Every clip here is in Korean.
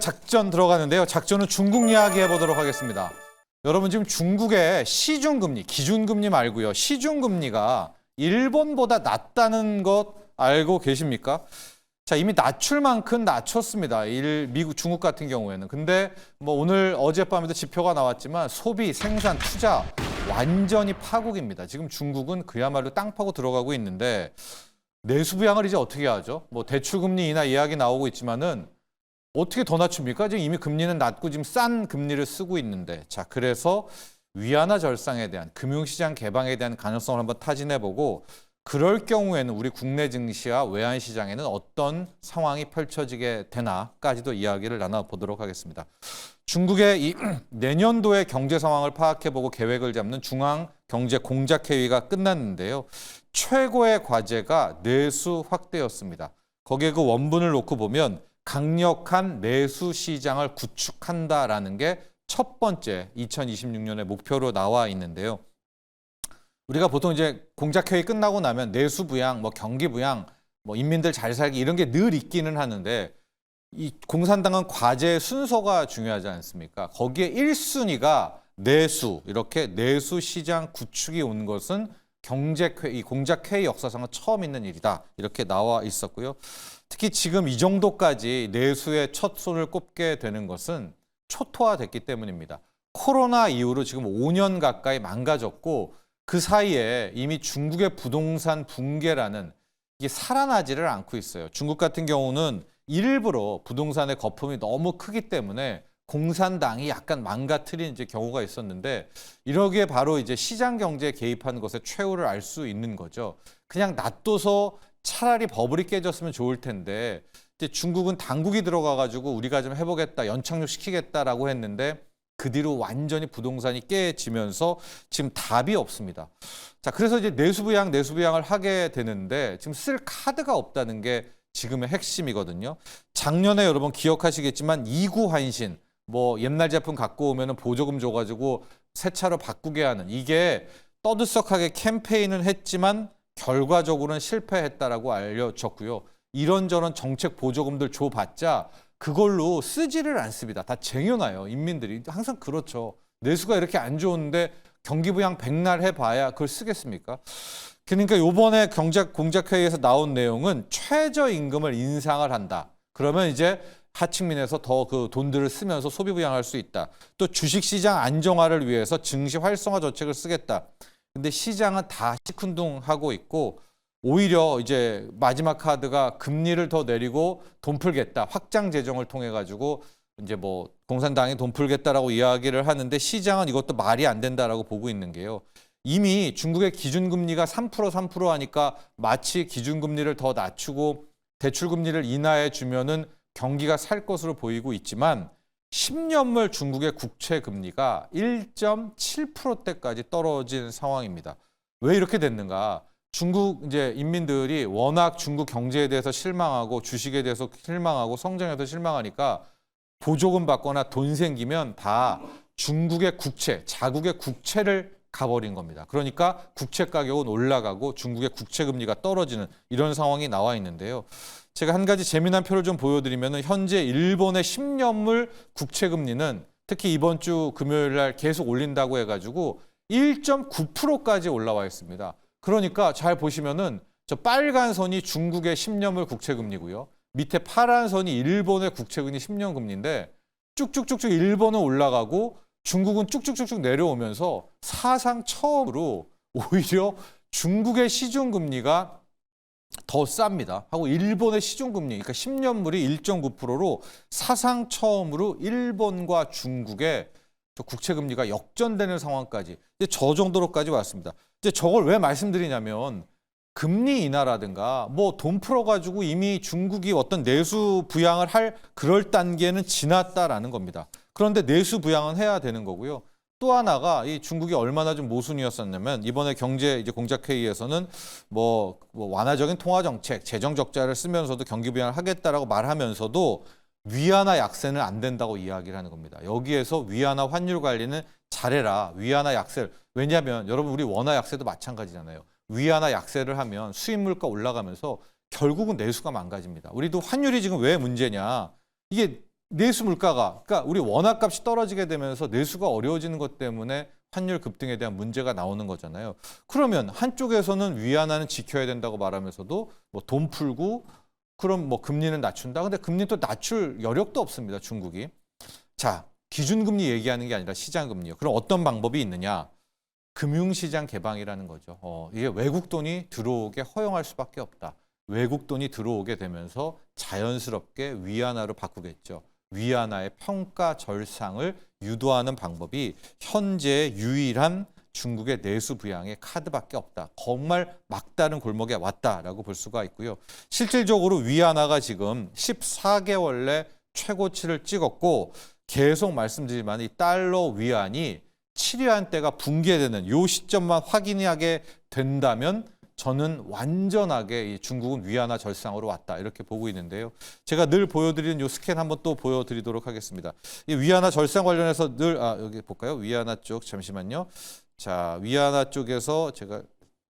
작전 들어가는데요. 작전은 중국 이야기 해보도록 하겠습니다. 여러분 지금 중국의 시중금리, 기준금리 말고요. 시중금리가 일본보다 낮다는 것 알고 계십니까? 자, 이미 낮출 만큼 낮췄습니다. 미국, 중국 같은 경우에는. 근데 뭐 오늘 어젯밤에도 지표가 나왔지만 소비, 생산, 투자 완전히 파국입니다. 지금 중국은 그야말로 땅 파고 들어가고 있는데 내수 부양을 이제 어떻게 하죠? 뭐 대출금리 인하 이야기 나오고 있지만은 어떻게 더 낮춥니까? 지금 이미 금리는 낮고 지금 싼 금리를 쓰고 있는데. 자, 그래서 위안화 절상에 대한 금융시장 개방에 대한 가능성을 한번 타진해보고 그럴 경우에는 우리 국내 증시와 외환시장에는 어떤 상황이 펼쳐지게 되나까지도 이야기를 나눠보도록 하겠습니다. 중국의 이 내년도의 경제 상황을 파악해보고 계획을 잡는 중앙경제공작회의가 끝났는데요. 최고의 과제가 내수 확대였습니다. 거기에 그 원문을 놓고 보면 강력한 내수 시장을 구축한다라는 게 첫 번째 2026년의 목표로 나와 있는데요. 우리가 보통 이제 공작회의 끝나고 나면 내수 부양, 뭐 경기 부양, 뭐 인민들 잘 살기 이런 게 늘 있기는 하는데 이 공산당은 과제 순서가 중요하지 않습니까? 거기에 1순위가 내수, 이렇게 내수 시장 구축이 온 것은 경제회의, 공작회의 역사상은 처음 있는 일이다. 이렇게 나와 있었고요. 특히 지금 이 정도까지 내수의 첫 손을 꼽게 되는 것은 초토화됐기 때문입니다. 코로나 이후로 지금 5년 가까이 망가졌고 그 사이에 이미 중국의 부동산 붕괴라는 이게 살아나지를 않고 있어요. 중국 같은 경우는 일부러 부동산의 거품이 너무 크기 때문에 공산당이 약간 망가뜨린 이제 경우가 있었는데 이러기에 바로 이제 시장 경제에 개입한 것의 최후를 알 수 있는 거죠. 그냥 놔둬서 차라리 버블이 깨졌으면 좋을 텐데 이제 중국은 당국이 들어가가지고 우리가 좀 해보겠다, 연착륙 시키겠다라고 했는데 그 뒤로 완전히 부동산이 깨지면서 지금 답이 없습니다. 자, 그래서 이제 내수 부양을 하게 되는데 지금 쓸 카드가 없다는 게 지금의 핵심이거든요. 작년에 여러분 기억하시겠지만 이구환신, 뭐 옛날 제품 갖고 오면은 보조금 줘가지고 새 차로 바꾸게 하는 이게 떠들썩하게 캠페인은 했지만 결과적으로는 실패했다라고 알려졌고요. 이런저런 정책 보조금들 줘봤자 그걸로 쓰지를 않습니다. 다 쟁여놔요. 인민들이. 항상 그렇죠. 내수가 이렇게 안 좋은데 경기 부양 백날 해봐야 그걸 쓰겠습니까? 그러니까 이번에 공작회의에서 나온 내용은 최저임금을 인상을 한다. 그러면 이제 하층민에서 더 그 돈들을 쓰면서 소비 부양할 수 있다. 또 주식시장 안정화를 위해서 증시 활성화 정책을 쓰겠다. 근데 시장은 다 시큰둥하고 있고 오히려 이제 마지막 카드가 금리를 더 내리고 돈 풀겠다. 확장 재정을 통해 가지고 이제 뭐 공산당이 돈 풀겠다라고 이야기를 하는데 시장은 이것도 말이 안 된다라고 보고 있는 게요. 이미 중국의 기준금리가 3% 하니까 마치 기준금리를 더 낮추고 대출금리를 인하해 주면은 경기가 살 것으로 보이고 있지만 10년물 중국의 국채금리가 1.7%대까지 떨어진 상황입니다. 왜 이렇게 됐는가? 중국 이제 인민들이 워낙 중국 경제에 대해서 실망하고 주식에 대해서 실망하고 성장에 대해서 실망하니까 보조금 받거나 돈 생기면 다 중국의 국채, 자국의 국채를 가버린 겁니다. 그러니까 국채 가격은 올라가고 중국의 국채 금리가 떨어지는 이런 상황이 나와 있는데요. 제가 한 가지 재미난 표를 좀 보여드리면 현재 일본의 10년물 국채 금리는 특히 이번 주 금요일 날 계속 올린다고 해가지고 1.9%까지 올라와 있습니다. 그러니까 잘 보시면은 저 빨간 선이 중국의 10년물 국채 금리고요. 밑에 파란 선이 일본의 국채 금리 10년 금리인데 쭉쭉쭉쭉 일본은 올라가고 중국은 쭉쭉쭉쭉 내려오면서 사상 처음으로 오히려 중국의 시중금리가 더 쌉니다. 하고 일본의 시중금리, 그러니까 10년물이 1.9%로 사상 처음으로 일본과 중국의 국채금리가 역전되는 상황까지 이제 저 정도로까지 왔습니다. 이제 저걸 왜 말씀드리냐면 금리 인하라든가 뭐 돈 풀어가지고 이미 중국이 어떤 내수 부양을 할 그럴 단계는 지났다라는 겁니다. 그런데 내수 부양은 해야 되는 거고요. 또 하나가 이 중국이 얼마나 좀 모순이었었냐면 이번에 경제 이제 공작회의에서는 뭐 완화적인 통화 정책, 재정 적자를 쓰면서도 경기 부양을 하겠다라고 말하면서도 위안화 약세는 안 된다고 이야기를 하는 겁니다. 여기에서 위안화 환율 관리는 잘해라. 위안화 약세를. 왜냐하면 여러분 우리 원화 약세도 마찬가지잖아요. 위안화 약세를 하면 수입 물가 올라가면서 결국은 내수가 망가집니다. 우리도 환율이 지금 왜 문제냐. 이게 내수 물가가, 그러니까 우리 원화값이 떨어지게 되면서 내수가 어려워지는 것 때문에 환율 급등에 대한 문제가 나오는 거잖아요. 그러면 한쪽에서는 위안화는 지켜야 된다고 말하면서도 뭐 돈 풀고 그럼 뭐 금리는 낮춘다. 근데 금리 또 낮출 여력도 없습니다, 중국이. 자, 기준금리 얘기하는 게 아니라 시장금리요. 그럼 어떤 방법이 있느냐? 금융시장 개방이라는 거죠. 이게 외국 돈이 들어오게 허용할 수밖에 없다. 외국 돈이 들어오게 되면서 자연스럽게 위안화로 바꾸겠죠. 위안화의 평가 절상을 유도하는 방법이 현재 유일한 중국의 내수 부양의 카드밖에 없다. 정말 막다른 골목에 왔다라고 볼 수가 있고요. 실질적으로 위안화가 지금 14개월 내 최고치를 찍었고 계속 말씀드리지만 이 달러 위안이 7위안대가 붕괴되는 이 시점만 확인하게 된다면 저는 완전하게 이 중국은 위안화 절상으로 왔다 이렇게 보고 있는데요. 제가 늘 보여드리는 이 스캔 한번 또 보여드리도록 하겠습니다. 이 위안화 절상 관련해서 늘 여기 볼까요? 위안화 쪽 잠시만요. 자, 위안화 쪽에서 제가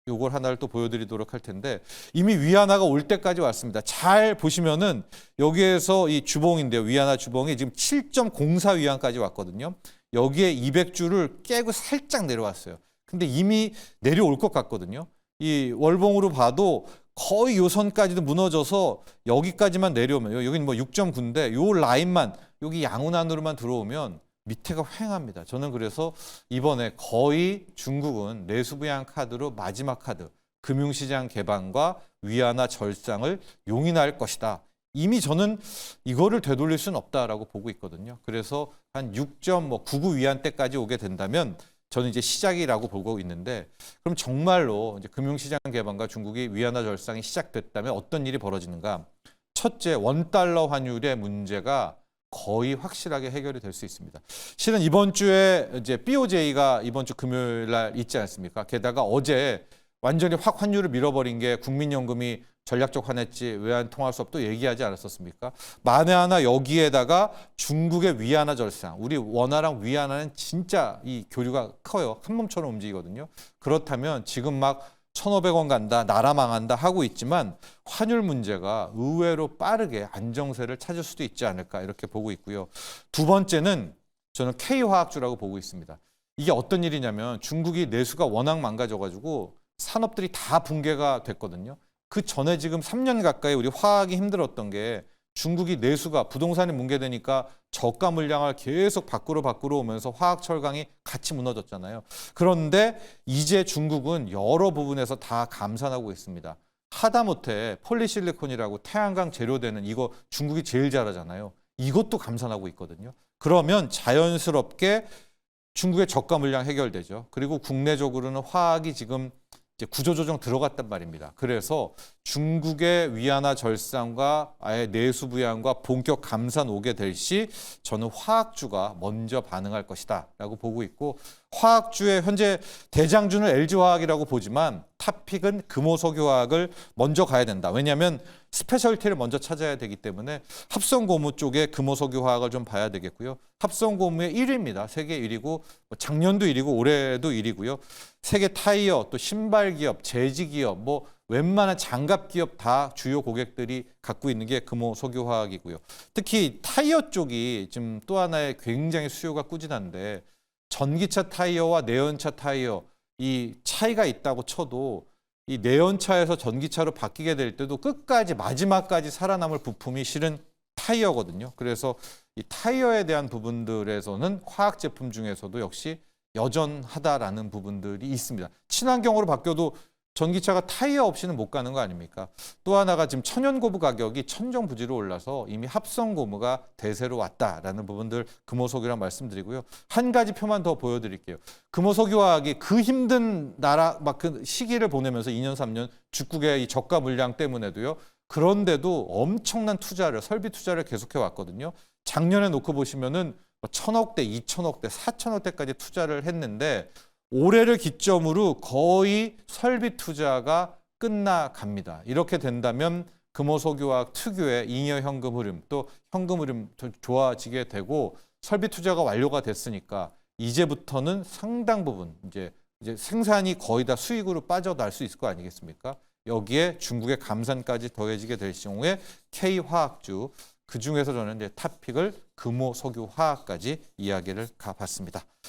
요걸 하나를 또 보여드리도록 할 텐데 이미 위안화가 올 때까지 왔습니다. 잘 보시면은 여기에서 이 주봉인데요. 위안화 주봉이 지금 7.04 위안까지 왔거든요. 여기에 200주를 깨고 살짝 내려왔어요. 근데 이미 내려올 것 같거든요. 이 월봉으로 봐도 거의 요 선까지도 무너져서 여기까지만 내려오면 여기는 뭐 6.9인데 요 라인만 여기 양운안으로만 들어오면 밑에가 휑합니다. 저는 그래서 이번에 거의 중국은 내수부양 카드로 마지막 카드 금융시장 개방과 위안화 절상을 용인할 것이다. 이미 저는 이거를 되돌릴 수는 없다라고 보고 있거든요. 그래서 한 6.99 위안대까지 오게 된다면 저는 이제 시작이라고 보고 있는데 그럼 정말로 이제 금융시장 개방과 중국이 위안화 절상이 시작됐다면 어떤 일이 벌어지는가? 첫째, 원달러 환율의 문제가 거의 확실하게 해결이 될 수 있습니다. 실은 이번 주에 이제 BOJ가 이번 주 금요일 날 있지 않습니까? 게다가 어제 완전히 확 환율을 밀어버린 게 국민연금이 전략적 환해지 외환 통화 수업도 얘기하지 않았었습니까? 만에 하나 여기에다가 중국의 위안화 절상, 우리 원화랑 위안화는 진짜 이 교류가 커요. 한 몸처럼 움직이거든요. 그렇다면 지금 막 1,500원 간다, 나라 망한다 하고 있지만 환율 문제가 의외로 빠르게 안정세를 찾을 수도 있지 않을까 이렇게 보고 있고요. 두 번째는 저는 K화학주라고 보고 있습니다. 이게 어떤 일이냐면 중국이 내수가 워낙 망가져가지고 산업들이 다 붕괴가 됐거든요. 그 전에 지금 3년 가까이 우리 화학이 힘들었던 게 중국이 내수가 부동산이 뭉개되니까 저가 물량을 계속 밖으로 오면서 화학 철강이 같이 무너졌잖아요. 그런데 이제 중국은 여러 부분에서 다 감산하고 있습니다. 하다못해 폴리실리콘이라고 태양광 재료되는 이거 중국이 제일 잘하잖아요. 이것도 감산하고 있거든요. 그러면 자연스럽게 중국의 저가 물량 해결되죠. 그리고 국내적으로는 화학이 지금 이제 구조조정 들어갔단 말입니다. 그래서 중국의 위안화 절상과 아예 내수 부양과 본격 감산 오게 될 시 저는 화학주가 먼저 반응할 것이다 라고 보고 있고 화학주의 현재 대장주는 LG화학이라고 보지만 탑픽은 금호석유화학을 먼저 가야 된다. 왜냐하면 스페셜티를 먼저 찾아야 되기 때문에 합성고무 쪽에 금호석유화학을 좀 봐야 되겠고요. 합성고무의 1위입니다. 세계 1위고 작년도 1위고 올해도 1위고요. 세계 타이어 또 신발 기업, 제지 기업 뭐 웬만한 장갑 기업 다 주요 고객들이 갖고 있는 게 금호석유화학이고요. 특히 타이어 쪽이 지금 또 하나의 굉장히 수요가 꾸준한데 전기차 타이어와 내연차 타이어 이 차이가 있다고 쳐도 이 내연차에서 전기차로 바뀌게 될 때도 끝까지 마지막까지 살아남을 부품이 실은 타이어거든요. 그래서 이 타이어에 대한 부분들에서는 화학 제품 중에서도 역시 여전하다라는 부분들이 있습니다. 친환경으로 바뀌어도 전기차가 타이어 없이는 못 가는 거 아닙니까? 또 하나가 지금 천연고무 가격이 천정부지로 올라서 이미 합성고무가 대세로 왔다라는 부분들 금호석유랑 말씀드리고요. 한 가지 표만 더 보여드릴게요. 금호석유화학이 그 힘든 나라 막 그 시기를 보내면서 2년 3년 죽국의 이 저가 물량 때문에도요. 그런데도 엄청난 투자를 설비 투자를 계속해 왔거든요. 작년에 놓고 보시면은 1,000억대, 2,000억대, 4,000억대까지 투자를 했는데 올해를 기점으로 거의 설비 투자가 끝나갑니다. 이렇게 된다면 금호석유화학 특유의 잉여 현금 흐름 또 현금 흐름 좋아지게 되고 설비 투자가 완료가 됐으니까 이제부터는 상당 부분 이제 생산이 거의 다 수익으로 빠져날 수 있을 거 아니겠습니까? 여기에 중국의 감산까지 더해지게 될 경우에 K화학주 그중에서 저는 이제 탑픽을 금호, 석유, 화학까지 이야기를 가봤습니다.